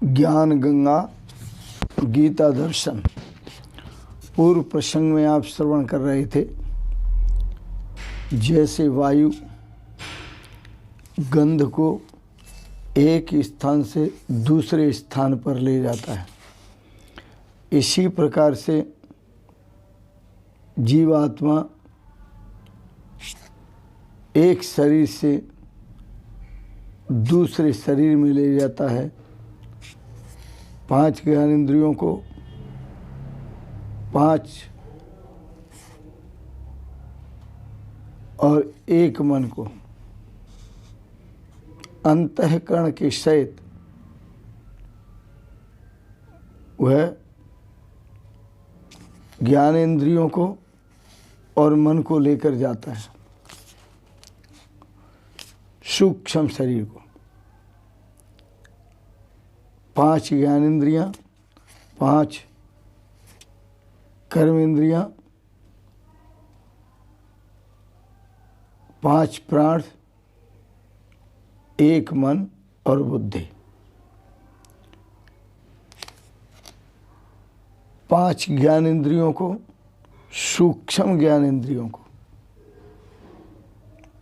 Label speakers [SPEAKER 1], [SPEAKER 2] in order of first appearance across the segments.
[SPEAKER 1] ज्ञान गंगा गीता दर्शन। पूर्व प्रसंग में आप श्रवण कर रहे थे, जैसे वायु गंध को एक स्थान से दूसरे स्थान पर ले जाता है, इसी प्रकार से जीवात्मा एक शरीर से दूसरे शरीर में ले जाता है। 5 ज्ञानेंद्रियों को, 5 और 1 मन को अंतःकरण के सहित वह ज्ञानेंद्रियों को और मन को लेकर जाता है, सूक्ष्म शरीर को। 5 ज्ञानेंद्रियां, 5 कर्मेंद्रियां, 5 प्राण, 1 मन और बुद्धि। 5 ज्ञानेंद्रियों को, सूक्ष्म ज्ञानेंद्रियों को,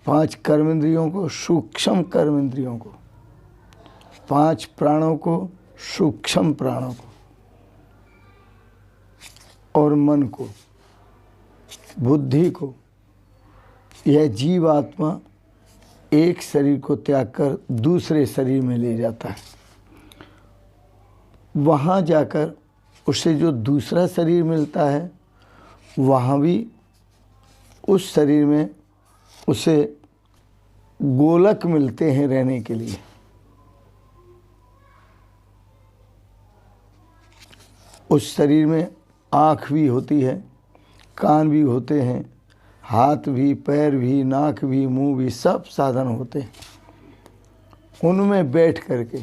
[SPEAKER 1] 5 कर्मेंद्रियों को, सूक्ष्म कर्मेंद्रियों को, 5 प्राणों को, सूक्ष्म प्राणों को, और मन को, बुद्धि को। यह जीवात्मा एक शरीर को त्याग कर दूसरे शरीर में ले जाता है। वहाँ जाकर उसे जो दूसरा शरीर मिलता है, वहाँ भी उस शरीर में उसे गोलक मिलते हैं रहने के लिए। उस शरीर में आँख भी होती है, कान भी होते हैं, हाथ भी, पैर भी, नाक भी, मुंह भी, सब साधन होते हैं। उनमें बैठ करके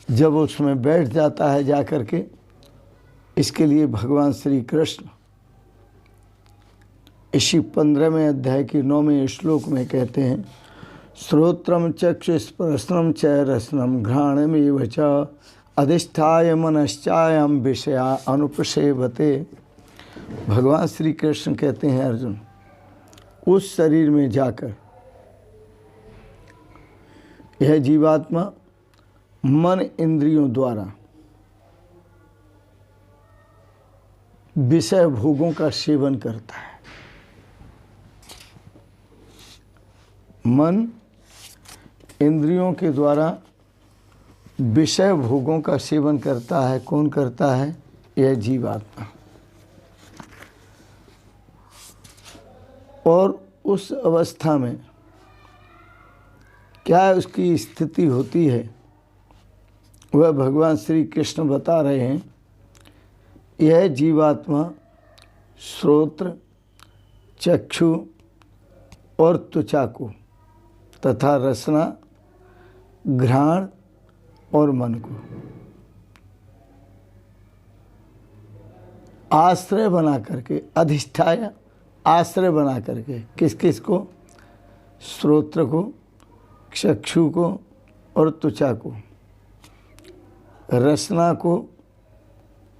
[SPEAKER 1] जब उसमें बैठ जाता है जा करके, इसके लिए भगवान श्री कृष्ण इसी 15वें अध्याय के 9वें श्लोक में कहते हैं, श्रोत्रम चक्षुस्पर्शनम च रसनम घ्राणमेव च अधिष्ठाय मनश्चायम विषया अनुपसेवते। भगवान श्री कृष्ण कहते हैं, अर्जुन, उस शरीर में जाकर यह जीवात्मा मन इंद्रियों द्वारा विषय भोगों का सेवन करता है। मन इंद्रियों के द्वारा विषय भोगों का सेवन करता है। कौन करता है? यह जीवात्मा। और उस अवस्था में क्या उसकी स्थिति होती है, वह भगवान श्री कृष्ण बता रहे हैं। यह जीवात्मा श्रोत्र, चक्षु और त्वचा को तथा रसना, घ्राण और मन को आश्रय बना करके, अधिष्ठाय आश्रय बना करके, किस किस को? श्रोत्र को, चक्षु को और त्वचा को, रसना को,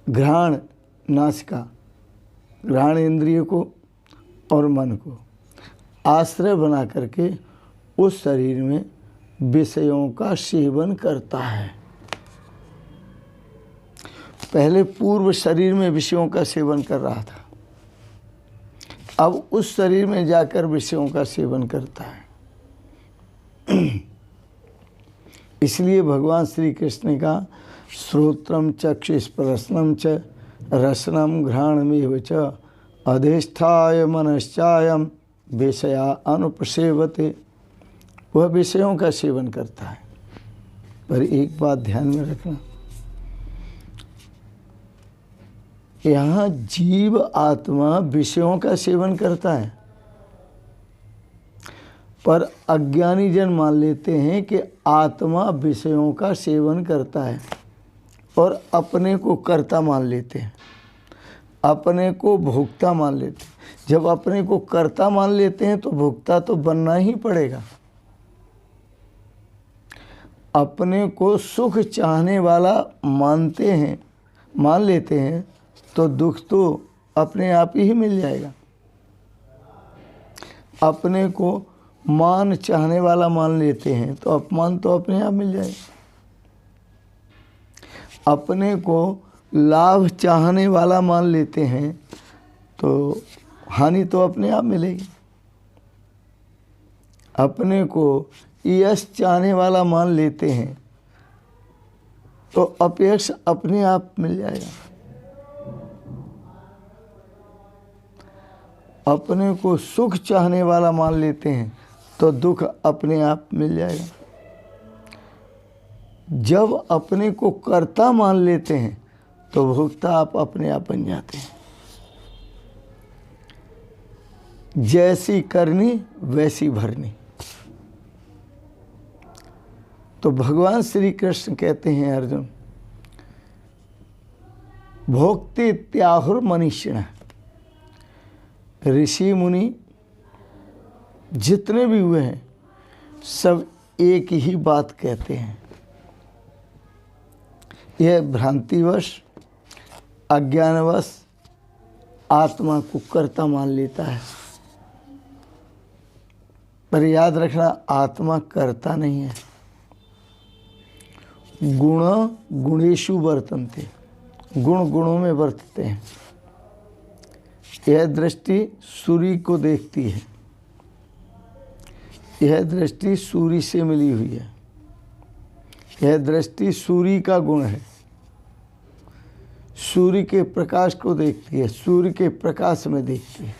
[SPEAKER 1] घ्राण नासिका, घ्राण इंद्रिय को और मन को आश्रय बना करके उस शरीर में विषयों का सेवन करता है। पहले पूर्व शरीर में विषयों का सेवन कर रहा था, अब उस शरीर में जाकर विषयों का सेवन करता है। इसलिए भगवान श्री कृष्ण का श्रोत्रम चक्षुस्पर्शनम च रसनम घ्राणमेव च अधिष्ठाय मनश्चायम विषया अनुपसेवते। वह विषयों का सेवन करता है। पर एक बात ध्यान में रखना, यहाँ जीव आत्मा विषयों का सेवन करता है, पर अज्ञानी जन मान लेते हैं कि आत्मा विषयों का सेवन करता है और अपने को कर्ता मान लेते हैं, अपने को भोक्ता मान लेते हैं। जब अपने को कर्ता मान लेते हैं तो भोक्ता तो बनना ही पड़ेगा। अपने को सुख चाहने वाला मान लेते हैं तो दुख तो अपने आप ही मिल जाएगा। अपने को मान चाहने वाला मान लेते हैं तो अपमान तो अपने आप मिल जाएगा। अपने को लाभ चाहने वाला मान लेते हैं तो हानि तो अपने आप मिलेगी। अपने को यश चाहने वाला मान लेते हैं तो अपयश अपने आप मिल जाएगा। अपने को सुख चाहने वाला मान लेते हैं तो दुख अपने आप मिल जाएगा। जब अपने को कर्ता मान लेते हैं तो भोक्ता आप अपने आप बन जाते हैं। जैसी करनी वैसी भरनी। तो भगवान श्री कृष्ण कहते हैं अर्जुन, भोक्ते त्याहुर मनीषिण। ऋषि मुनि जितने भी हुए हैं सब एक ही बात कहते हैं। यह भ्रांतिवश अज्ञानवश आत्मा को कर्ता मान लेता है। पर याद रखना, आत्मा कर्ता नहीं है। गुण गुणेषु वर्तन्ते, गुण गुणों में वर्तते हैं। यह दृष्टि सूर्य को देखती है। यह दृष्टि सूर्य से मिली हुई है। यह दृष्टि सूर्य का गुण है। सूर्य के प्रकाश को देखती है, सूर्य के प्रकाश में देखती है।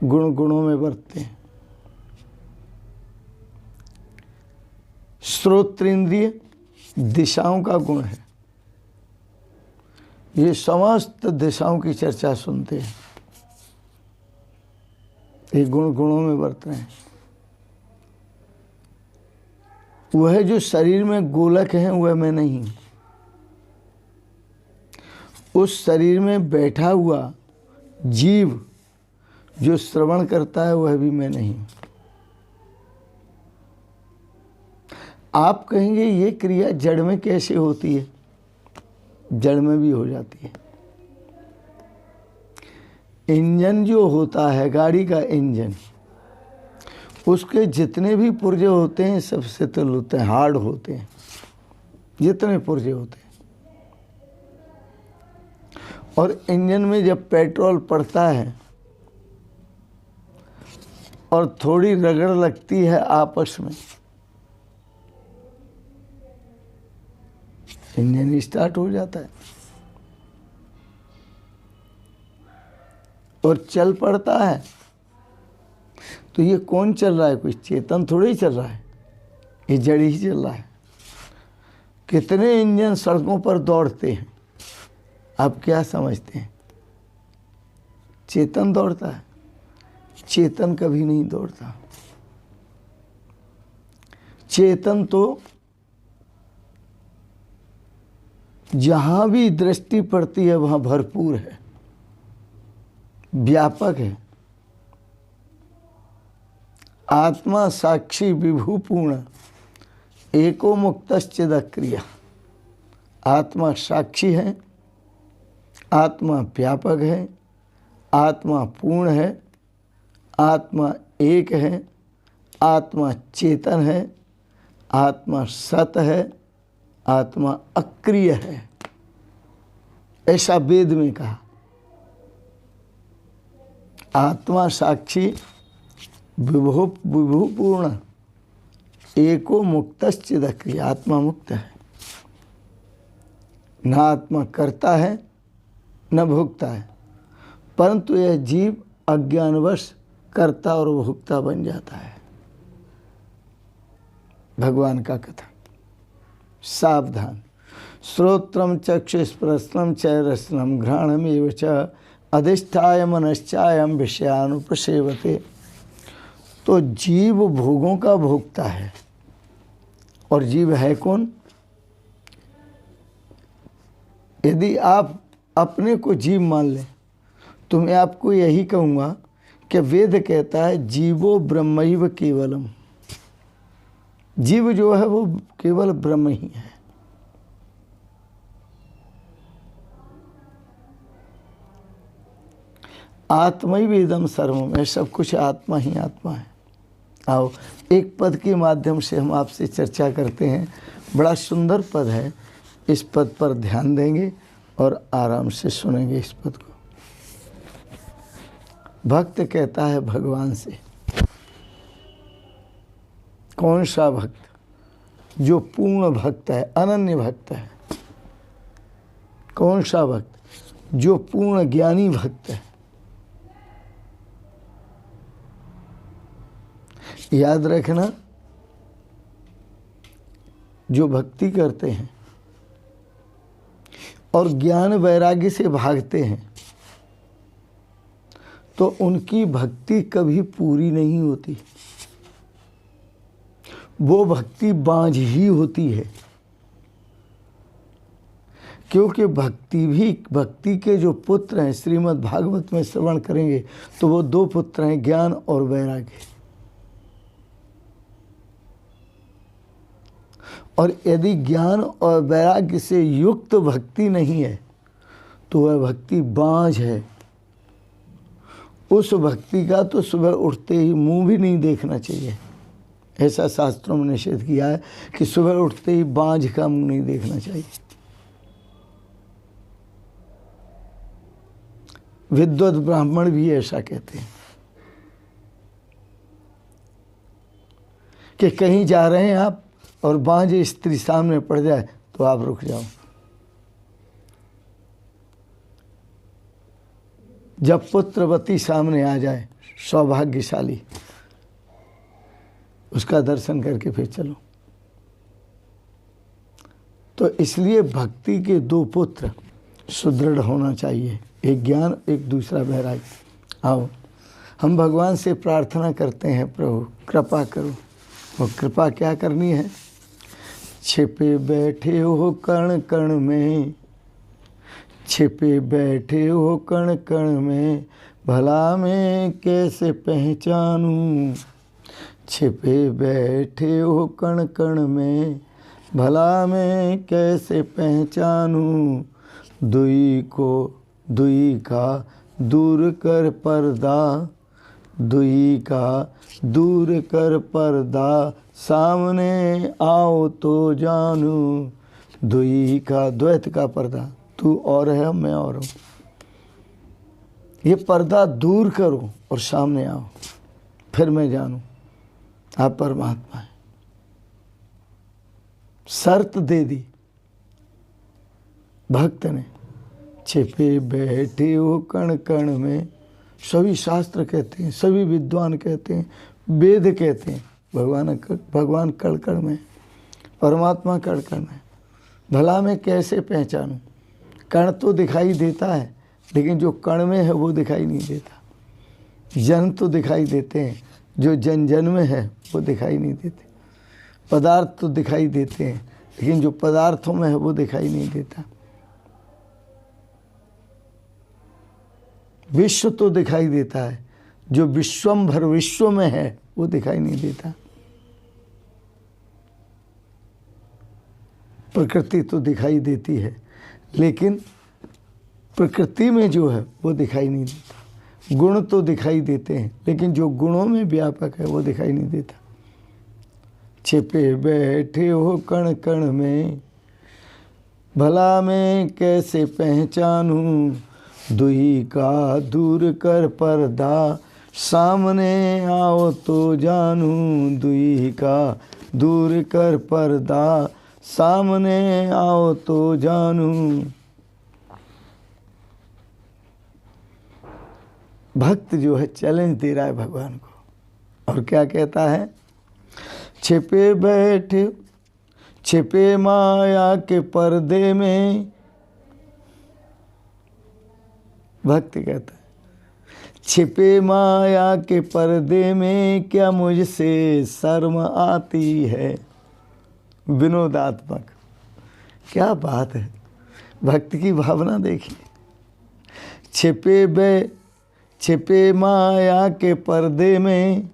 [SPEAKER 1] गुण गुणों में वर्तते हैं। श्रोत्रेंद्रिय दिशाओं का गुण है। ये समस्त दिशाओं की चर्चा सुनते हैं। ये गुण गुणों में वर्त रहे हैं। वह जो शरीर में गोलक है वह मैं नहीं। उस शरीर में बैठा हुआ जीव जो श्रवण करता है वह भी मैं नहीं। आप कहेंगे ये क्रिया जड़ में कैसे होती है? जड़ में भी हो जाती है। इंजन जो होता है, गाड़ी का इंजन, उसके जितने भी पुर्जे होते हैं सब शिथिल होते हैं, हार्ड होते हैं। जितने पुर्जे होते हैं, और इंजन में जब पेट्रोल पड़ता है और थोड़ी रगड़ लगती है आपस में, इंजन स्टार्ट हो जाता है और चल पड़ता है। तो ये कौन चल रहा है? कोई चेतन थोड़ी चल रहा है, ये जड़ ही चल रहा है। कितने इंजन सड़कों पर दौड़ते हैं, आप क्या समझते हैं? चेतन दौड़ता है? चेतन कभी नहीं दौड़ता। चेतन तो जहाँ भी दृष्टि पड़ती है वहाँ भरपूर है, व्यापक है। आत्मा साक्षी विभूपूर्ण एको मुक्तश्चिदक्रिया। आत्मा साक्षी है, आत्मा व्यापक है, आत्मा पूर्ण है, आत्मा एक है, आत्मा चेतन है, आत्मा सत है, आत्मा अक्रिय है। ऐसा वेद में कहा। आत्मा साक्षी विभूपूर्ण एको मुक्तश्चिदक्रिय। आत्मा मुक्त है, न आत्मा करता है न भोगता है, परंतु यह जीव अज्ञानवश कर्ता और भोक्ता बन जाता है। भगवान का कथा। सावधान। श्रोत्रम चक्षुस्पर्शनम च रसनम घ्राणमेव च अधिष्ठाय मनश्चायम विषयानुपसेवते। तो जीव भोगों का भोगता है। और जीव है कौन? यदि आप अपने को जीव मान लें तो मैं आपको यही कहूँगा कि वेद कहता है जीवो ब्रह्मैव केवलम। जीव जो है वो केवल ब्रह्म ही है। आत्मैवेदम सर्वम, है सब कुछ आत्मा ही आत्मा है। आओ एक पद के माध्यम से हम आपसे चर्चा करते हैं। बड़ा सुंदर पद है, इस पद पर ध्यान देंगे और आराम से सुनेंगे इस पद को। भक्त कहता है भगवान से, कौन सा भक्त? जो पूर्ण भक्त है, अनन्य भक्त है। कौन सा भक्त? जो पूर्ण ज्ञानी भक्त है। याद रखना, जो भक्ति करते हैं और ज्ञान वैराग्य से भागते हैं तो उनकी भक्ति कभी पूरी नहीं होती। वो भक्ति बांझ ही होती है, क्योंकि भक्ति के जो पुत्र हैं, श्रीमद् भागवत में श्रवण करेंगे तो वो दो पुत्र हैं, ज्ञान और वैराग्य। और यदि ज्ञान और वैराग्य से युक्त भक्ति नहीं है तो वह भक्ति बांझ है। उस भक्ति का तो सुबह उठते ही मुंह भी नहीं देखना चाहिए। ऐसा शास्त्रों में निषेध किया है कि सुबह उठते ही बांझ का मुंह नहीं देखना चाहिए। विद्वत ब्राह्मण भी ऐसा कहते हैं कि कहीं जा रहे हैं आप और बांझ स्त्री सामने पड़ जाए तो आप रुक जाओ। जब पुत्रवती सामने आ जाए, सौभाग्यशाली, उसका दर्शन करके फिर चलो। तो इसलिए भक्ति के दो पुत्र सुदृढ़ होना चाहिए, एक ज्ञान, एक दूसरा वैराग्य। आओ हम भगवान से प्रार्थना करते हैं, प्रभु कृपा करो। और कृपा क्या करनी है? छिपे बैठे हो कण कण में, छिपे बैठे हो कण कण में, भला मैं कैसे पहचानूं। छिपे बैठे हो कण कण में, भला मैं कैसे पहचानूं। दुई का दूर कर पर्दा, दुई का दूर कर पर्दा, सामने आओ तो जानूं। दुई का, द्वैत का पर्दा, तू और है मैं और हूँ, ये पर्दा दूर करो और सामने आओ, फिर मैं जानूं आप परमात्मा है। शर्त दे दी भक्त ने। छिपे बैठे हो कण कण में, सभी शास्त्र कहते हैं, सभी विद्वान कहते हैं, वेद कहते हैं, भगवान कण कण में, परमात्मा कण कण में। भला मैं कैसे पहचानूं? कण तो दिखाई देता है, लेकिन जो कण में है वो दिखाई नहीं देता। जन तो दिखाई देते हैं, जो जन जन में है वो दिखाई नहीं देते। पदार्थ तो दिखाई देते हैं, लेकिन जो पदार्थों में है वो दिखाई नहीं देता। विश्व तो दिखाई देता है, जो विश्वम्भर विश्व में है वो दिखाई नहीं देता। प्रकृति तो दिखाई देती है, लेकिन प्रकृति में जो है वो दिखाई नहीं देता। गुण तो दिखाई देते हैं, लेकिन जो गुणों में व्यापक है वो दिखाई नहीं देता। छिपे बैठे हो कण कण में, भला मैं कैसे पहचानूं। दुई का दूर कर पर्दा, सामने आओ तो जानूं। दुई का दूर कर पर्दा, सामने आओ तो जानूं। भक्त जो है चैलेंज दे रहा है भगवान को, और क्या कहता है? छिपे बैठे, छिपे माया के पर्दे में, भक्त कहता है छिपे माया के पर्दे में, क्या मुझसे शर्म आती है। विनोदात्मक, क्या बात है, भक्त की भावना देखिए। छिपे माया के पर्दे में,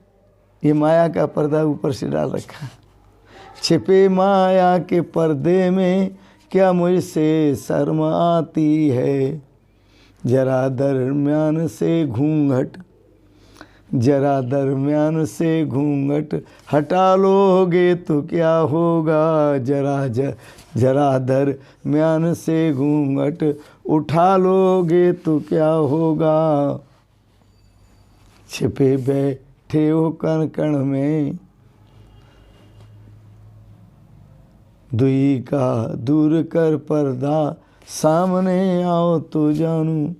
[SPEAKER 1] ये माया का पर्दा ऊपर से डाल रखा है। छिपे माया के पर्दे में क्या मुझसे शर्म आती है। जरा दरम्यान से घूंघट, जरा दरम्यान से घूंघट हटा लोगे तो क्या होगा। जरा दरम्यान से घूंघट उठा लोगे तो क्या होगा। छिपे बैठे हो कण कण में, दुई का दूर कर पर्दा, सामने आओ तो जानू।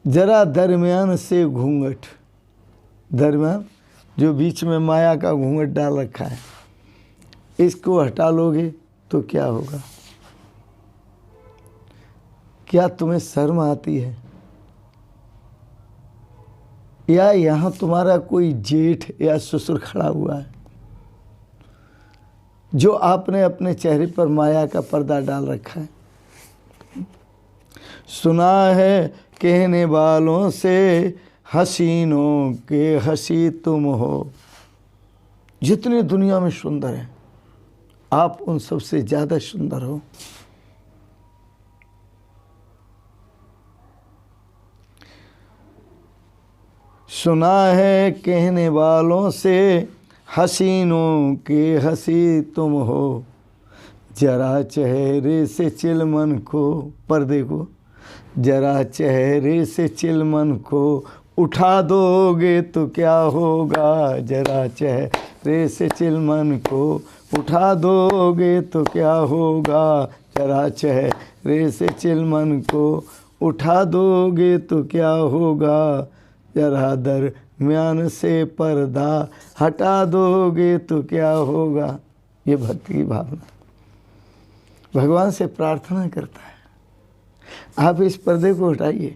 [SPEAKER 1] जरा दरमियान से घूंघट, दरमियान जो बीच में माया का घूंघट डाल रखा है, इसको हटा लोगे तो क्या होगा। क्या तुम्हें शर्म आती है, या यहाँ तुम्हारा कोई जेठ या ससुर खड़ा हुआ है जो आपने अपने चेहरे पर माया का पर्दा डाल रखा है। सुना है कहने वालों से हसीनों के हसी तुम हो। जितने दुनिया में सुंदर हैं आप उन सबसे ज़्यादा सुंदर हो। सुना है कहने वालों से हसीनों के हसी तुम हो। जरा चेहरे से चिलमन को, पर्दे को जरा चेहरे से चिलमन को उठा दोगे तो क्या होगा। जरा चेहरे से चिलमन को उठा दोगे तो क्या होगा। जरा चेहरे से चिलमन को उठा दोगे तो क्या होगा। जरा दरम्यान से पर्दा हटा दोगे तो क्या होगा। ये भक्ति की भावना भगवान से प्रार्थना करता है, आप इस पर्दे को हटाइए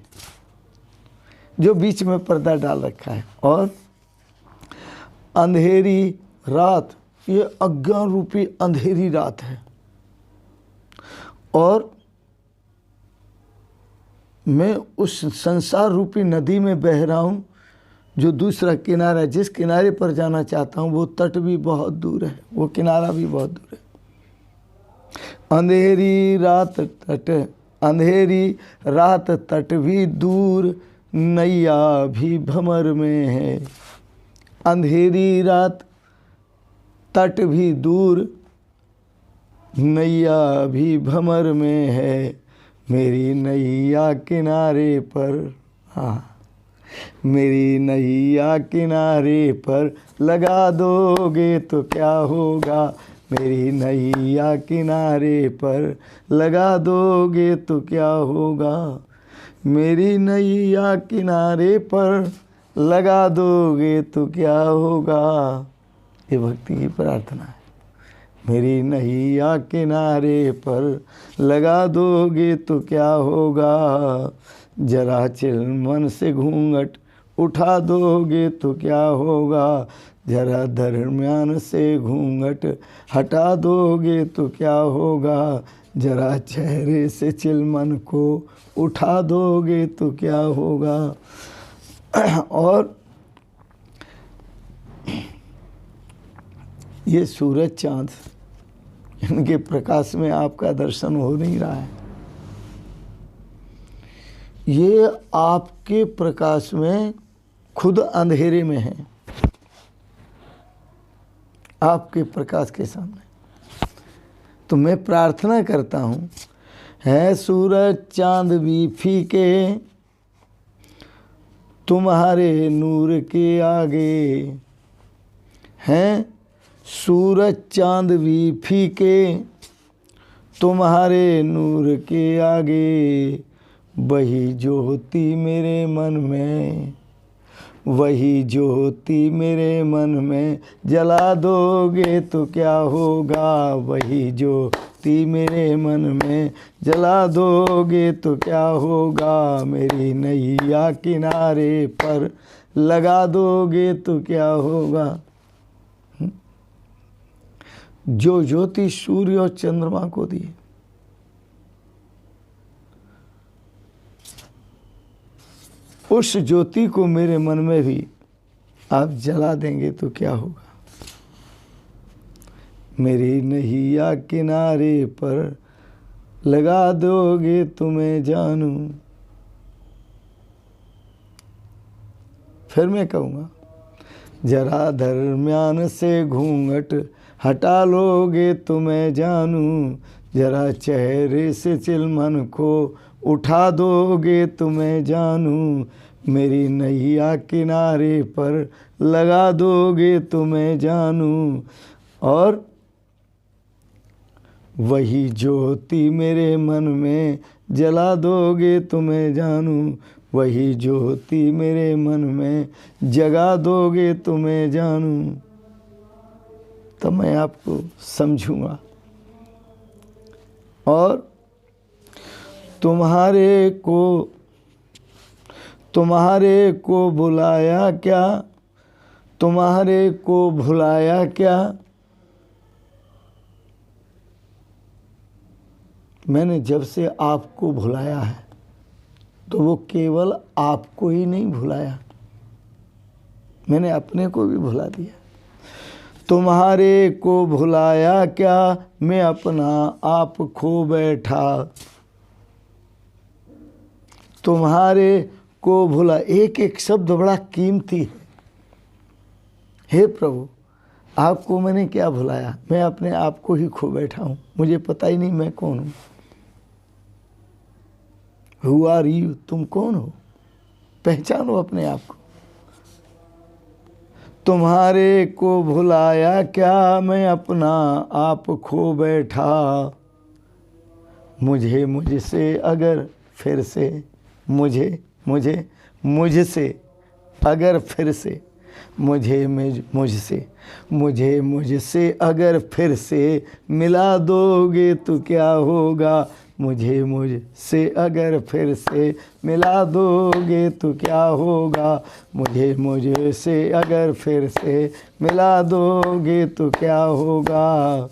[SPEAKER 1] जो बीच में पर्दा डाल रखा है। और अंधेरी रात, ये अज्ञान रूपी अंधेरी रात है, और मैं उस संसार रूपी नदी में बह रहा हूँ जो दूसरा किनारा, जिस किनारे पर जाना चाहता हूँ वो तट भी बहुत दूर है, वो किनारा भी बहुत दूर है। अंधेरी रात तट, अंधेरी रात तट भी दूर, नैया भी भंवर में है। अंधेरी रात तट भी दूर, नैया भी भंवर में है। मेरी नैया किनारे पर, हाँ मेरी नैया किनारे पर लगा दोगे तो क्या होगा। मेरी नैया किनारे पर लगा दोगे तो क्या होगा। मेरी नैया किनारे पर लगा दोगे तो क्या होगा। ये भक्ति की प्रार्थना है। मेरी नैया किनारे पर लगा दोगे तो क्या होगा। जरा चिलमन से घूंघट उठा दोगे तो क्या होगा। जरा दरम्यान से घूंघट हटा दोगे तो क्या होगा। जरा चेहरे से चिलमन को उठा दोगे तो क्या होगा। और ये सूरज चाँद, इनके प्रकाश में आपका दर्शन हो नहीं रहा है, ये आपके प्रकाश में खुद अंधेरे में है, आपके प्रकाश के सामने। तो मैं प्रार्थना करता हूँ, है सूरज चांद भी फीके तुम्हारे नूर के आगे। हैं सूरज चांद भी फीके तुम्हारे नूर के आगे। वही ज्योति मेरे मन में, वही ज्योति मेरे मन में जला दोगे तो क्या होगा। वही ज्योति मेरे मन में जला दोगे तो क्या होगा। मेरी नैया किनारे पर लगा दोगे तो क्या होगा। जो ज्योति सूर्य और चंद्रमा को दी, उस ज्योति को मेरे मन में भी आप जला देंगे तो क्या होगा। मेरी नैया किनारे पर लगा दोगे तुम्हें जानू। फिर मैं कहूँगा, जरा दरम्यान से घूंघट हटा लोगे तुम्हें जानू, जरा चेहरे से चिलमन को उठा दोगे तुम्हें जानू, मेरी नैया किनारे पर लगा दोगे तुम्हें जानू। और वही ज्योति मेरे मन में जला दोगे तुम्हें जानू, वही ज्योति मेरे मन में जगा दोगे तुम्हें जानू। तो मैं आपको समझूंगा। और तुम्हारे को बुलाया क्या, तुम्हारे को भुलाया क्या। मैंने जब से आपको भुलाया है तो वो केवल आपको ही नहीं भुलाया, मैंने अपने को भी भुला दिया। तुम्हारे को भुलाया क्या, मैं अपना आप खो बैठा। तुम्हारे को भुला, एक एक शब्द बड़ा कीमती है। हे प्रभु, आपको मैंने क्या भुलाया, मैं अपने आप को ही खो बैठा हूँ, मुझे पता ही नहीं मैं कौन हूँ। Who are you? तुम कौन हो, पहचानो अपने आप को। तुम्हारे को भुलाया क्या, मैं अपना आप खो बैठा। मुझे मुझसे अगर फिर से, मुझसे अगर फिर से, मुझसे अगर फिर से मिला दोगे तो क्या होगा। मुझसे अगर फिर से मिला दोगे तो क्या होगा। मुझसे अगर फिर से मिला दोगे तो क्या होगा।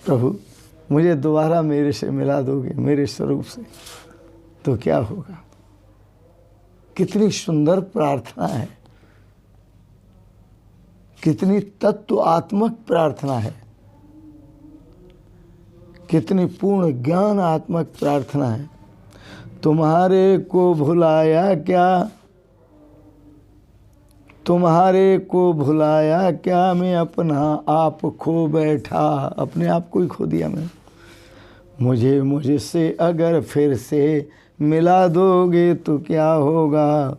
[SPEAKER 1] प्रभु, मुझे दोबारा मेरे से मिला दोगे, मेरे स्वरूप से, तो क्या होगा। कितनी सुंदर प्रार्थना है, कितनी तत्वात्मक प्रार्थना है, कितनी पूर्ण ज्ञानात्मक प्रार्थना है। तुम्हारे को भुलाया क्या, तुम्हारे को भुलाया क्या, मैं अपना आप खो बैठा। अपने आप को ही खो दिया मैं। मुझसे अगर फिर से मिला दोगे तो क्या होगा।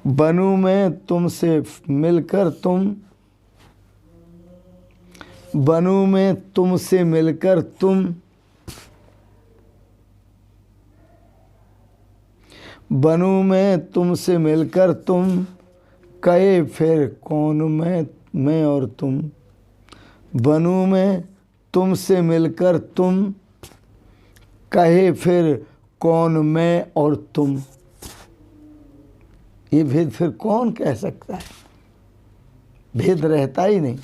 [SPEAKER 1] बनूं मैं तुमसे मिलकर तुम, बनूं मैं तुमसे मिलकर तुम, बनूं मैं तुमसे मिलकर तुम, कहे फिर कौन मैं और तुम। बनूं मैं तुमसे मिलकर तुम, कहे फिर कौन मैं और तुम। ये भेद फिर कौन कह सकता है, भेद रहता ही नहीं।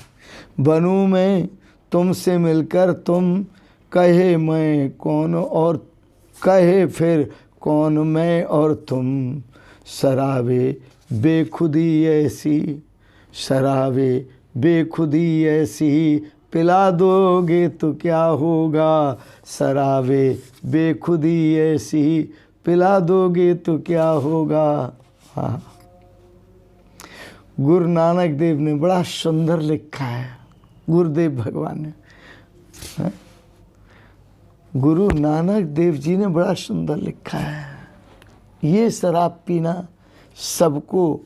[SPEAKER 1] बनूं मैं तुमसे मिलकर तुम, कहे मैं कौन और, कहे फिर कौन मैं और तुम। शराबे बेखुदी ऐसी, शराबे बेखुदी ऐसी, पिला दोगे तो क्या होगा। शराबे बेखुदी ऐसी, पिला दोगे तो क्या होगा। हाँ, गुरु नानक देव ने बड़ा सुंदर लिखा है, गुरुदेव भगवान ने, गुरु नानक देव जी ने बड़ा सुंदर लिखा है। ये शराब पीना सबको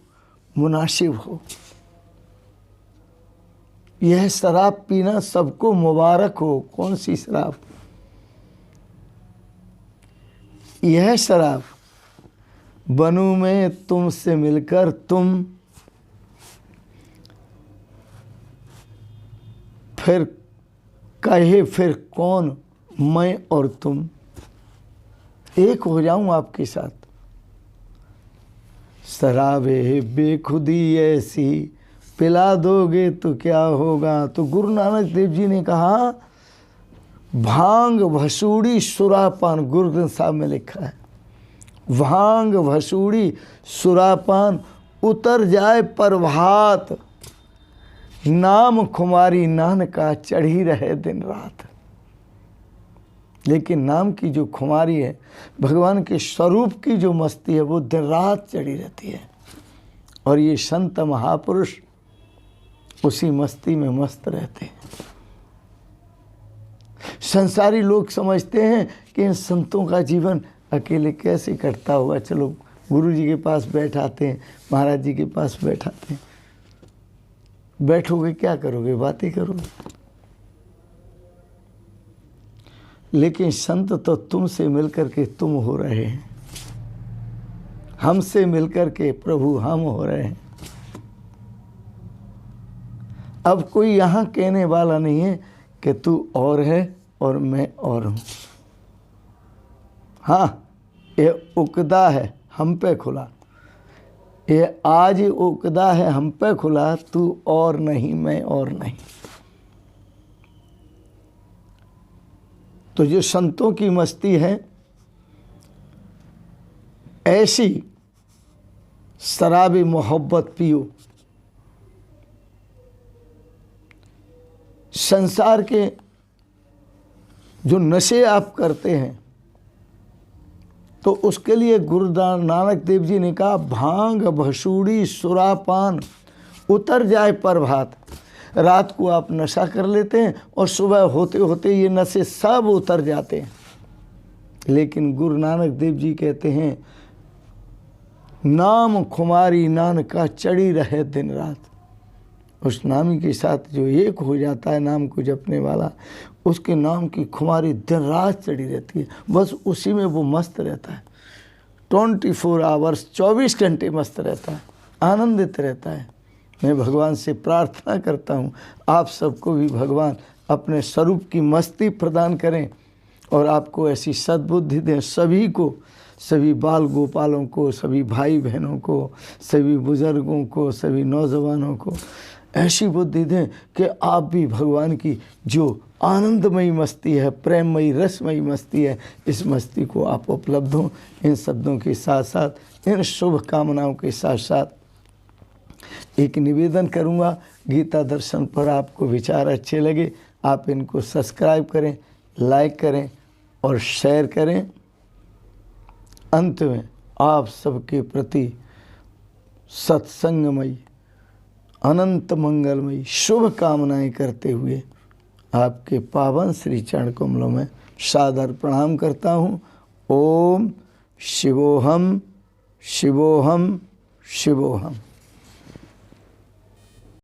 [SPEAKER 1] मुनासिब हो, यह शराब पीना सबको मुबारक हो। कौन सी शराब, यह शराब। बनूं मैं तुमसे मिलकर तुम, फिर कहे फिर कौन मैं और तुम। एक हो जाऊं आपके साथ। शराबे बेखुदी ऐसी, पिला दोगे तो क्या होगा। तो गुरु नानक देव जी ने कहा, भांग भसूड़ी सुरापान, गुरु ग्रंथ साहब में लिखा है, भांग भसूड़ी सुरापान, उतर जाए प्रभात। नाम खुमारी नानका चढ़ी रहे दिन रात। लेकिन नाम की जो खुमारी है, भगवान के स्वरूप की जो मस्ती है, वो दिन रात चढ़ी रहती है। और ये संत महापुरुष उसी मस्ती में मस्त रहते हैं। संसारी लोग समझते हैं कि इन संतों का जीवन अकेले कैसे कटता होगा। चलो गुरु जी के पास बैठाते हैं, महाराज जी के पास बैठाते हैं, बैठोगे क्या करोगे, बातें करोगे। लेकिन संत तो तुमसे मिलकर के तुम हो रहे हैं, हमसे मिलकर के प्रभु हम हो रहे हैं। अब कोई यहाँ कहने वाला नहीं है कि तू और है और मैं और हूँ। हाँ, ये उकदा है हम पे खुला, ये आज उकदा है हम पे खुला, तू और नहीं मैं और नहीं। तो जो संतों की मस्ती है, ऐसी शराबी मोहब्बत पियो। संसार के जो नशे आप करते हैं, तो उसके लिए गुरु नानक देव जी ने कहा, भांग भसूड़ी सुरापान उतर जाए प्रभात। रात को आप नशा कर लेते हैं और सुबह होते होते ये नशे सब उतर जाते हैं। लेकिन गुरु नानक देव जी कहते हैं, नाम खुमारी नानका चढ़ी रहे दिन रात। उस नामी के साथ जो एक हो जाता है, नाम को जपने वाला, उसके नाम की खुमारी दिन रात चढ़ी रहती है। बस उसी में वो मस्त रहता है, 24 आवर्स 24 घंटे मस्त रहता है, आनंदित रहता है। मैं भगवान से प्रार्थना करता हूँ आप सबको भी भगवान अपने स्वरूप की मस्ती प्रदान करें और आपको ऐसी सद्बुद्धि दें। सभी को, सभी बाल गोपालों को, सभी भाई बहनों को, सभी बुज़ुर्गों को, सभी नौजवानों को ऐसी बुद्धि दें कि आप भी भगवान की जो आनंदमयी मस्ती है, प्रेममयी रसमयी मस्ती है, इस मस्ती को आप उपलब्ध हों। इन शब्दों के साथ साथ, इन शुभ कामनाओं के साथ साथ एक निवेदन करूंगा, गीता दर्शन पर आपको विचार अच्छे लगे, आप इनको सब्सक्राइब करें, लाइक करें और शेयर करें। अंत में आप सबके प्रति सत्संगमयी, अनंत मंगलमयी शुभ कामनाएं करते हुए आपके पावन श्री चरण कमलों में सादर प्रणाम करता हूँ। ओम शिवोहम शिवोहम शिवोहम।